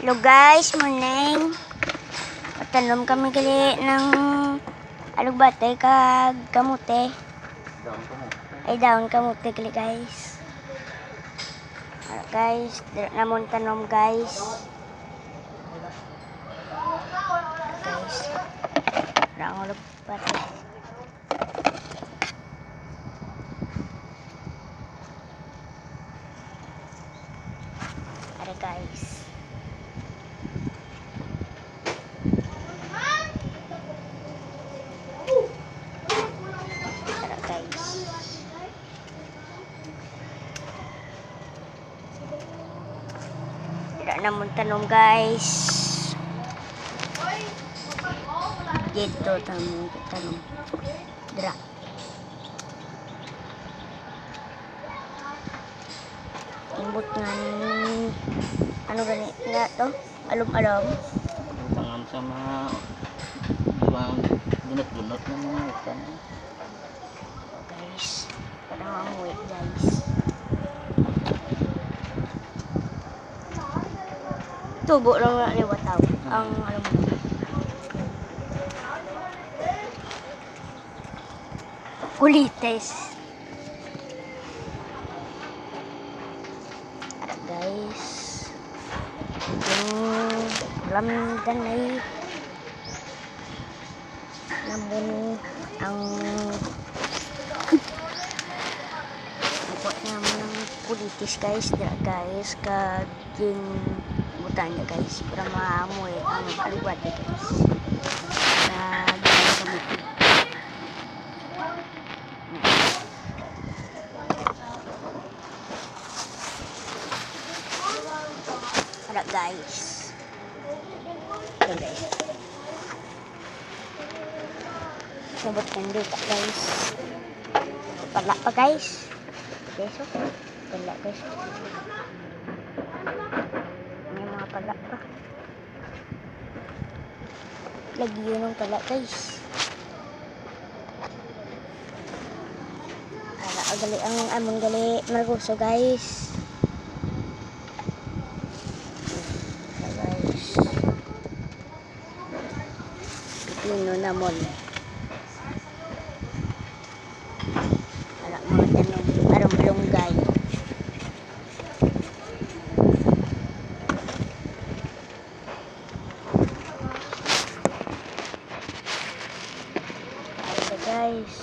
Hello guys, morning. Tanom kami gali ng alugbate kag kamote. Ay daon kamote gali guys. Guys, namon tanom guys. Guys, rang alugbate. Are guys. Tidak namun tanom guys. Dito tanom. Dra. Imbut ngan ano gani nga to? Alum-alum. Tangan sama ibang bunot-bunot na mga ikan. Guys, parang amoy guys. Tubo lang na liwataw ang alam mo. Kulites. Ada guys. Yung lamdan ay namun ang buat naman ng kulitis guys. Dira guys kag yung butanya guys para maamoy ang alugbate guys. Kag kamote. Ada guys. Ito guys. Sabot ng dito guys. Pala pa guys. Okay, so. Pala guys. May mga pala pa. Lagi yun ang pala guys. Gali ang amon gali marguso guys. Guys. Pipino namon. Ala mga tanong arong-alunggay. Ayan guys.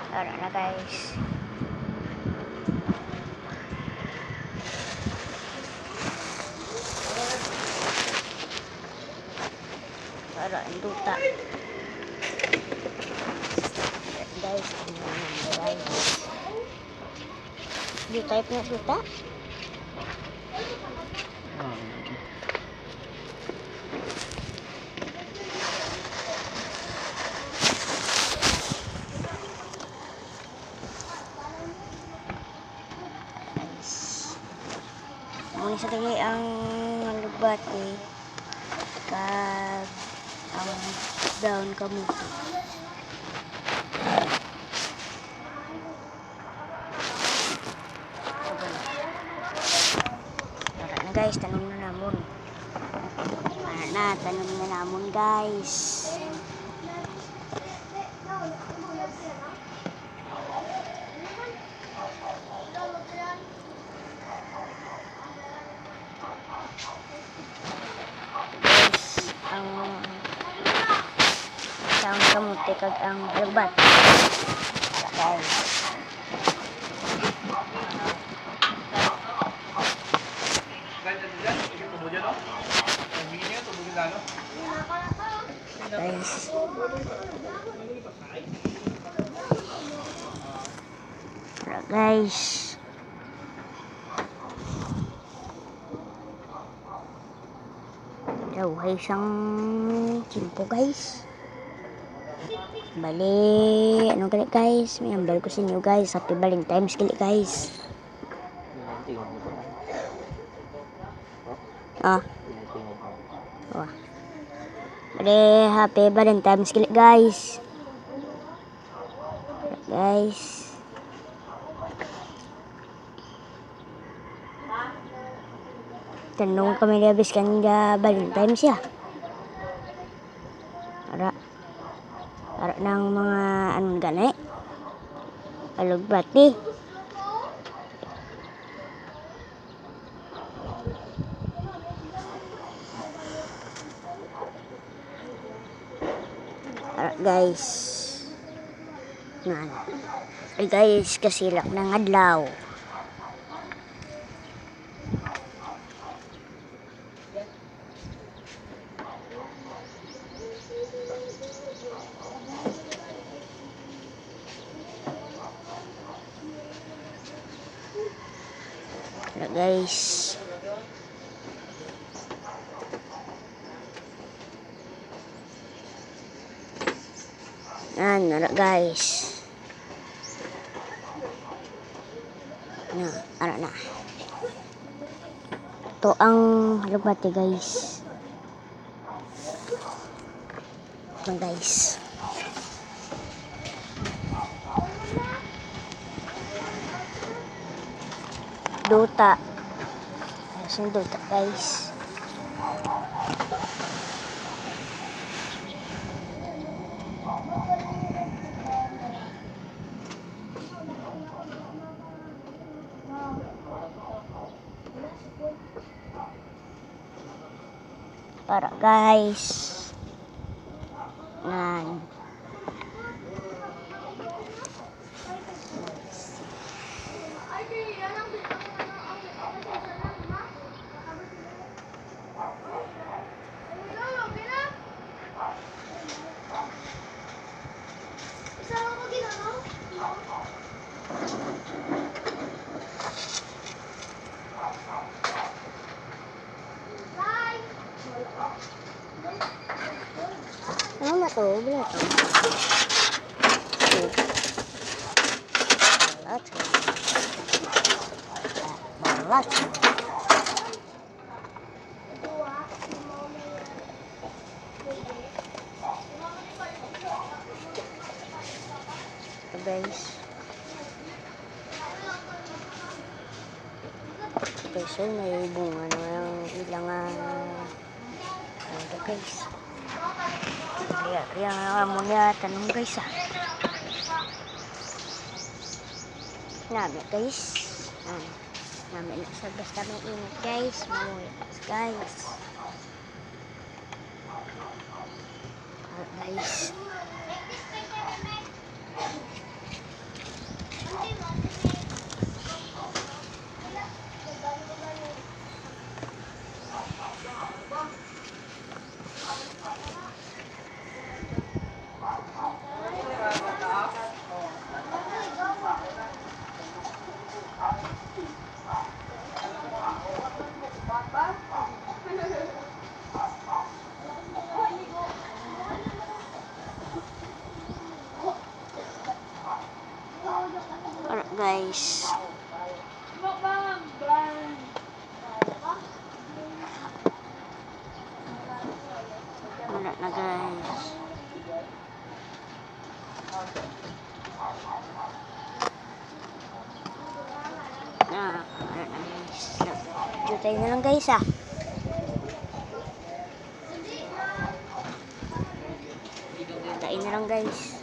Tara na guys. Tara ang duta. Guys, guys. Di type na duta. Muna sa tagay ang alugbate kag ang daon kamote. Tara na guys, tanom na namon. Tanom na namon guys. Ang kamote kag ang alugbate. Guys. Guys. Guys. Daw ay isang chimpo guys. Bali, ano gali guys? May ambal ko sa inyo guys. Happy Valentine's gali guys. Wah. Bali, Happy Valentine's gali guys. Guys. Tanong kami labis kanina Valentine's siya. Para ng mga anong ganay. Alugbati. Guys. Nan. Ay guys, kasilak ng adlaw. Guys. Nara guys. Na. Ito ang alugbati guys. Ito guys. Duta. Ayan duta guys. Para guys. Yan. Ano ba ito? Wala ito. Balat. Ito guys. Okay, so may bunga na yung ilang ito guys. Kaya nga muna tanong guys Namin guys. Namin sa basta may init guys. Mamulitas guys. Guys. Guys. Wala na guys. Wala na guys. Jutay na lang guys Jutain na lang guys.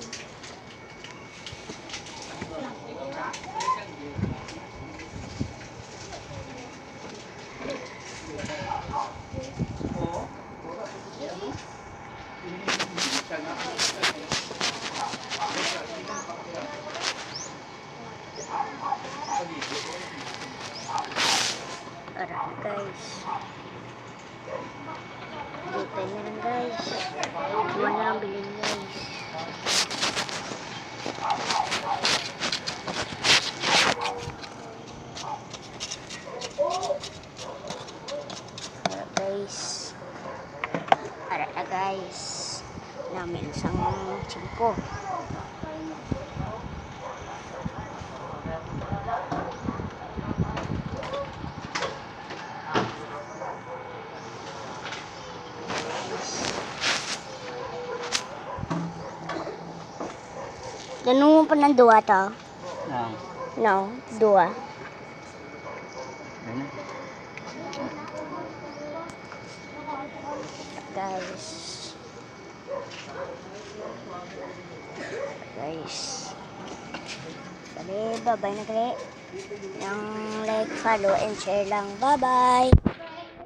Para guys. Jutay na lang guys. Iwan na lang bilhin guys. Para guys. Namin isang chimpo. Ganun mo pa ng duwa to? No, duwa. guys. Guys. Bye-bye na kali. Yung like, follow, and share lang. Bye-bye!